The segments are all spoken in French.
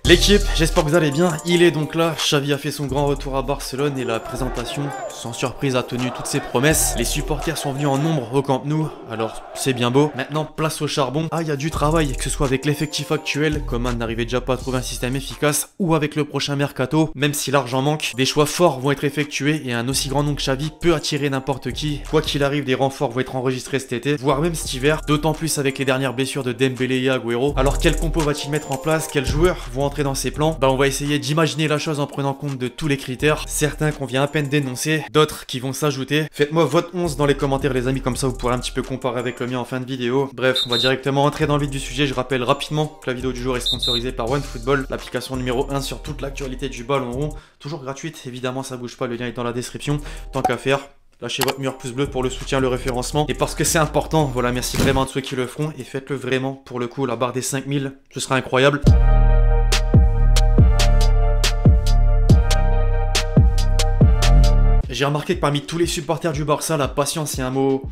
L'équipe, j'espère que vous allez bien, il est donc là, Xavi a fait son grand retour à Barcelone et la présentation, sans surprise, a tenu toutes ses promesses. Les supporters sont venus en nombre au Camp Nou, alors c'est bien beau. Maintenant, place au charbon. Ah, il y a du travail, que ce soit avec l'effectif actuel, Coman n'arrivait déjà pas à trouver un système efficace, ou avec le prochain mercato, même si l'argent manque, des choix forts vont être effectués et un aussi grand nom que Xavi peut attirer n'importe qui. Quoi qu'il arrive, des renforts vont être enregistrés cet été, voire même cet hiver, d'autant plus avec les dernières blessures de Dembélé et Agüero. Alors quel compo va-t-il mettre en place? Quels joueurs vont entrer dans ses plans? Bah on va essayer d'imaginer la chose en prenant compte de tous les critères, certains qu'on vient à peine d'énoncer, d'autres qui vont s'ajouter. Faites-moi votre 11 dans les commentaires les amis, comme ça vous pourrez un petit peu comparer avec le mien en fin de vidéo. Bref, on va directement entrer dans le vif du sujet. Je rappelle rapidement que la vidéo du jour est sponsorisée par OneFootball, l'application numéro 1 sur toute l'actualité du ballon rond, toujours gratuite, évidemment ça bouge pas, le lien est dans la description. Tant qu'à faire, lâchez votre meilleur pouce bleu pour le soutien, le référencement. Et parce que c'est important, voilà, merci vraiment à ceux qui le feront. Et faites-le vraiment, pour le coup, la barre des 5000, ce sera incroyable. J'ai remarqué que parmi tous les supporters du Barça, la patience est un mot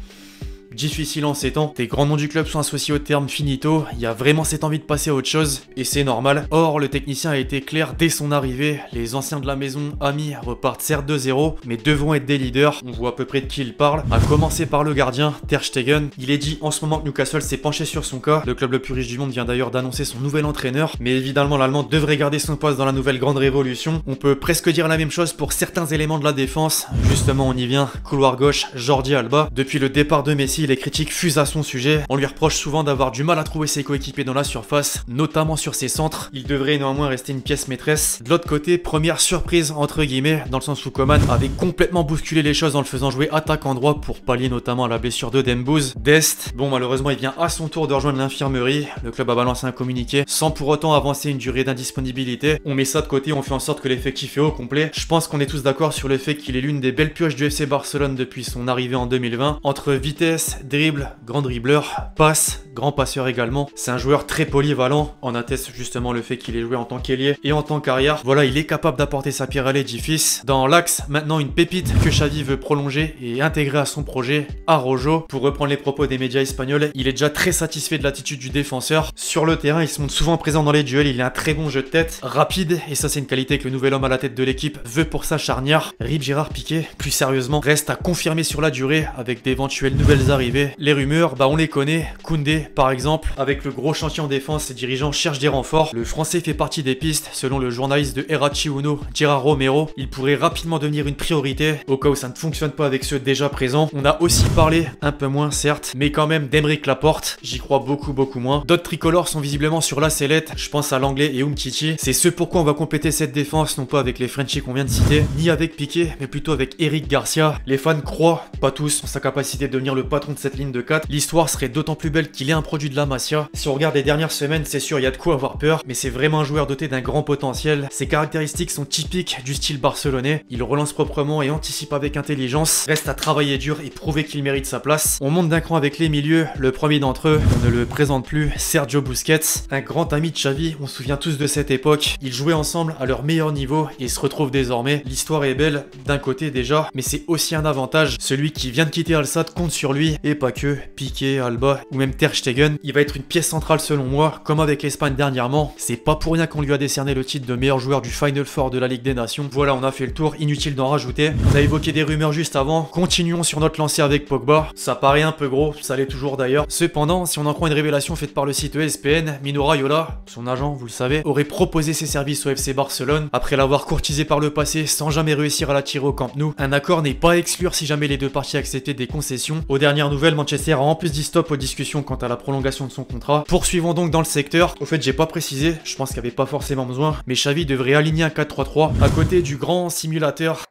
difficile en ces temps. Des grands noms du club sont associés au terme finito, il y a vraiment cette envie de passer à autre chose, et c'est normal. Or, le technicien a été clair dès son arrivée, les anciens de la maison, amis, repartent certes de zéro, mais devront être des leaders. On voit à peu près de qui il parle, à commencer par le gardien, Ter Stegen. Il est dit en ce moment que Newcastle s'est penché sur son cas, le club le plus riche du monde vient d'ailleurs d'annoncer son nouvel entraîneur, mais évidemment l'Allemand devrait garder son poste dans la nouvelle grande révolution. On peut presque dire la même chose pour certains éléments de la défense, justement on y vient, couloir gauche, Jordi Alba. Depuis le départ de Messi, les critiques fusent à son sujet. On lui reproche souvent d'avoir du mal à trouver ses coéquipiers dans la surface, notamment sur ses centres. Il devrait néanmoins rester une pièce maîtresse. De l'autre côté, première surprise entre guillemets, dans le sens où Coman avait complètement bousculé les choses en le faisant jouer attaquant droit pour pallier notamment à la blessure de Dembouz. Dest, bon malheureusement il vient à son tour de rejoindre l'infirmerie. Le club a balancé un communiqué sans pour autant avancer une durée d'indisponibilité. On met ça de côté, on fait en sorte que l'effectif est au complet. Je pense qu'on est tous d'accord sur le fait qu'il est l'une des belles pioches du FC Barcelone depuis son arrivée en 2020. Entre vitesse, dribble, grand dribbleur, passe, grand passeur également. C'est un joueur très polyvalent, en atteste justement le fait qu'il ait joué en tant qu'ailier et en tant qu'arrière. Voilà, il est capable d'apporter sa pierre à l'édifice. Dans l'axe, maintenant une pépite que Xavi veut prolonger et intégrer à son projet, Araujo. Pour reprendre les propos des médias espagnols, il est déjà très satisfait de l'attitude du défenseur. Sur le terrain, il se montre souvent présent dans les duels, il a un très bon jeu de tête, rapide, et ça c'est une qualité que le nouvel homme à la tête de l'équipe veut pour sa charnière. Rip Gérard Piqué, plus sérieusement, reste à confirmer sur la durée avec d'éventuelles nouvelles arrivées. Les rumeurs, bah on les connaît. Koundé, par exemple, avec le gros chantier en défense, ses dirigeants cherchent des renforts. Le français fait partie des pistes, selon le journaliste de Erachi Uno, Gerard Romero. Il pourrait rapidement devenir une priorité, au cas où ça ne fonctionne pas avec ceux déjà présents. On a aussi parlé, un peu moins certes, mais quand même d'Aymeric Laporte. J'y crois beaucoup moins. D'autres tricolores sont visiblement sur la sellette, je pense à l'anglais et Umtiti. C'est ce pourquoi on va compléter cette défense, non pas avec les Frenchies qu'on vient de citer, ni avec Piqué, mais plutôt avec Eric Garcia. Les fans croient, pas tous, en sa capacité de devenir le patron de cette ligne de 4. L'histoire serait d'autant plus belle qu'il est un produit de la Masia. Si on regarde les dernières semaines, c'est sûr, il y a de quoi avoir peur, mais c'est vraiment un joueur doté d'un grand potentiel. Ses caractéristiques sont typiques du style barcelonais. Il relance proprement et anticipe avec intelligence. Reste à travailler dur et prouver qu'il mérite sa place. On monte d'un cran avec les milieux. Le premier d'entre eux, on ne le présente plus, Sergio Busquets, un grand ami de Xavi. On se souvient tous de cette époque. Ils jouaient ensemble à leur meilleur niveau et se retrouvent désormais. L'histoire est belle d'un côté déjà, mais c'est aussi un avantage. Celui qui vient de quitter Al Sadd compte sur lui et pas que. Piqué, Alba ou même Ter Stegen, il va être une pièce centrale selon moi, comme avec l'Espagne dernièrement. C'est pas pour rien qu'on lui a décerné le titre de meilleur joueur du Final Four de la Ligue des Nations. Voilà, on a fait le tour, inutile d'en rajouter. On a évoqué des rumeurs juste avant, continuons sur notre lancée avec Pogba. Ça paraît un peu gros, ça l'est toujours d'ailleurs. Cependant, si on en croit une révélation faite par le site ESPN, Mino Raiola, son agent, vous le savez, aurait proposé ses services au FC Barcelone, après l'avoir courtisé par le passé sans jamais réussir à l'attirer au Camp Nou. Un accord n'est pas à exclure si jamais les deux parties acceptaient des concessions. Aux dernières nouvelles, Manchester a en plus dit stop aux discussions quant à la prolongation de son contrat. Poursuivons donc dans le secteur. Au fait, j'ai pas précisé, je pense qu'il n'y avait pas forcément besoin, mais Xavi devrait aligner un 4-3-3 à côté du grand simulateur.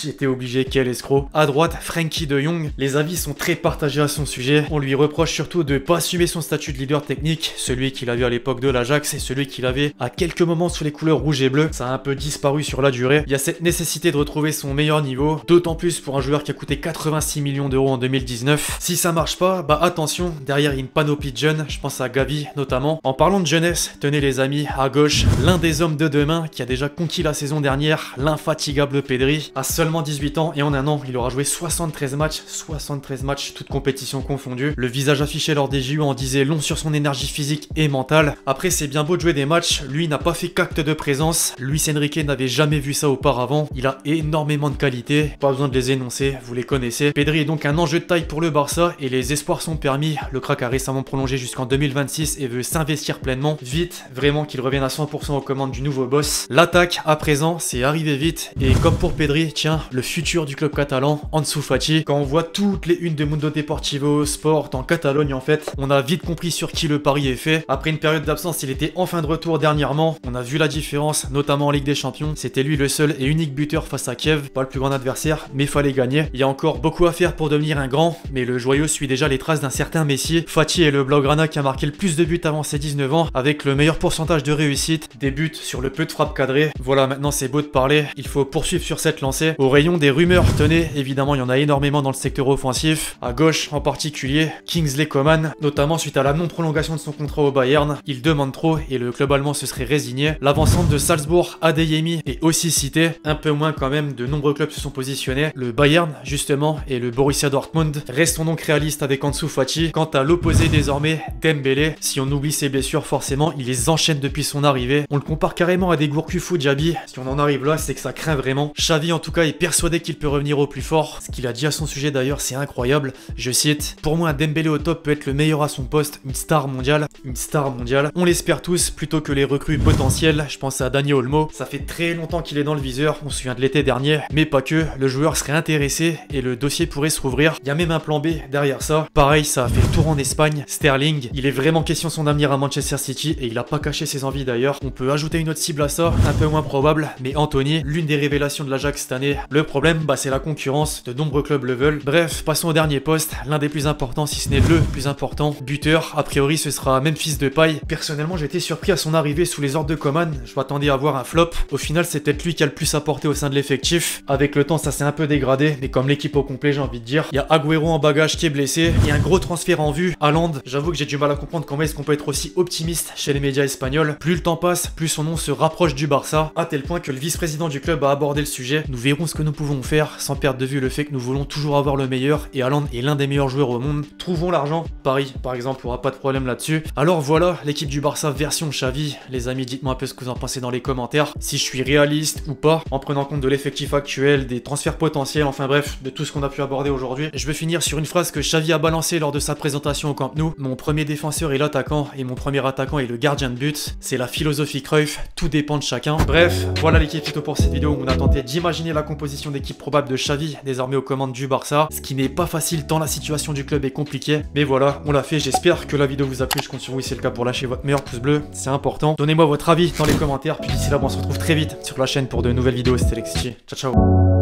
J'étais obligé, quel escroc. À droite, Frenkie de Jong. Les avis sont très partagés à son sujet. On lui reproche surtout de pas assumer son statut de leader technique, celui qu'il avait à l'époque de l'Ajax et celui qu'il avait à quelques moments sous les couleurs rouge et bleu. Ça a un peu disparu sur la durée. Il y a cette nécessité de retrouver son meilleur niveau, d'autant plus pour un joueur qui a coûté 86 millions d'euros en 2019. Si ça marche pas, bah attention, derrière il y a une panoplie de jeunes, je pense à Gavi notamment. En parlant de jeunesse, tenez les amis, à gauche, l'un des hommes de demain qui a déjà conquis la saison dernière, l'infatigable Pedri. À seul seulement 18 ans et en un an, il aura joué 73 matchs, toutes compétitions confondues. Le visage affiché lors des JO en disait long sur son énergie physique et mentale. Après, c'est bien beau de jouer des matchs, lui n'a pas fait qu'acte de présence. Luis Enrique n'avait jamais vu ça auparavant. Il a énormément de qualités, pas besoin de les énoncer, vous les connaissez. Pedri est donc un enjeu de taille pour le Barça et les espoirs sont permis. Le crack a récemment prolongé jusqu'en 2026 et veut s'investir pleinement. Vite, vraiment qu'il revienne à 100% aux commandes du nouveau boss. L'attaque, à présent, c'est arrivé vite. Et comme pour Pedri, tiens, le futur du club catalan, Ansu Fati. Quand on voit toutes les unes de Mundo Deportivo, Sport, en Catalogne en fait, on a vite compris sur qui le pari est fait. Après une période d'absence, il était enfin de retour dernièrement. On a vu la différence, notamment en Ligue des Champions. C'était lui le seul et unique buteur face à Kiev. Pas le plus grand adversaire, mais fallait gagner. Il y a encore beaucoup à faire pour devenir un grand, mais le joyau suit déjà les traces d'un certain Messi. Fati est le Blaugrana qui a marqué le plus de buts avant ses 19 ans, avec le meilleur pourcentage de réussite, des buts sur le peu de frappes cadrées. Voilà, maintenant c'est beau de parler, il faut poursuivre sur cette lancée. Au rayon des rumeurs, tenez, évidemment il y en a énormément dans le secteur offensif, à gauche en particulier, Kingsley Coman, notamment suite à la non-prolongation de son contrat au Bayern. Il demande trop et le club allemand se serait résigné. L'avancante de Salzbourg, Adeyemi, est aussi citée, un peu moins quand même, de nombreux clubs se sont positionnés. Le Bayern, justement, et le Borussia Dortmund. Restons donc réalistes avec Ansu Fati. Quant à l'opposé désormais, Dembélé, si on oublie ses blessures, forcément, il les enchaîne depuis son arrivée. On le compare carrément à des Gourcuff Diaby. Si on en arrive là, c'est que ça craint vraiment. Xavi, en tout cas, est persuadé qu'il peut revenir au plus fort. Ce qu'il a dit à son sujet d'ailleurs, c'est incroyable. Je cite, pour moi, un Dembélé au top peut être le meilleur à son poste, une star mondiale. Une star mondiale. On l'espère tous, plutôt que les recrues potentielles. Je pense à Dani Olmo. Ça fait très longtemps qu'il est dans le viseur. On se souvient de l'été dernier. Mais pas que. Le joueur serait intéressé et le dossier pourrait se rouvrir. Il y a même un plan B derrière ça. Pareil, ça a fait le tour en Espagne. Sterling, il est vraiment question de son avenir à Manchester City et il a pas caché ses envies d'ailleurs. On peut ajouter une autre cible à ça, un peu moins probable, mais Anthony, l'une des révélations de l'Ajax cette année. Le problème, c'est la concurrence. De nombreux clubs le veulent. Bref, passons au dernier poste, l'un des plus importants, si ce n'est le plus important. Buteur, a priori, ce sera Memphis Depay. Personnellement, j'ai été surpris à son arrivée sous les ordres de Coman. Je m'attendais à voir un flop. Au final, c'est peut-être lui qui a le plus apporté au sein de l'effectif. Avec le temps, ça s'est un peu dégradé, mais comme l'équipe au complet, j'ai envie de dire. Il y a Agüero en bagage qui est blessé et un gros transfert en vue. Haaland, j'avoue que j'ai du mal à comprendre comment est-ce qu'on peut être aussi optimiste chez les médias espagnols. Plus le temps passe, plus son nom se rapproche du Barça, à tel point que le vice-président du club a abordé le sujet. Nous verrons ce que nous pouvons faire, sans perdre de vue le fait que nous voulons toujours avoir le meilleur, et Haaland est l'un des meilleurs joueurs au monde. Trouvons l'argent. Paris, par exemple, aura pas de problème là-dessus. Alors voilà, l'équipe du Barça version Xavi. Les amis, dites-moi un peu ce que vous en pensez dans les commentaires. Si je suis réaliste ou pas, en prenant compte de l'effectif actuel, des transferts potentiels, enfin bref, de tout ce qu'on a pu aborder aujourd'hui. Je vais finir sur une phrase que Xavi a balancée lors de sa présentation au Camp Nou. Mon premier défenseur est l'attaquant et mon premier attaquant est le gardien de but. C'est la philosophie Cruyff, tout dépend de chacun. Bref, voilà l'équipe tuto pour cette vidéo où on a tenté d'imaginer la composition d'équipe probable de Xavi, désormais aux commandes du Barça. Ce qui n'est pas facile tant la situation du club est compliquée. Mais voilà, on l'a fait, j'espère que la vidéo vous a plu, je compte sur vous si c'est le cas pour lâcher votre meilleur pouce bleu, c'est important. Donnez-moi votre avis dans les commentaires, puis d'ici là, on se retrouve très vite sur la chaîne pour de nouvelles vidéos, c'était Lexi. Ciao ciao.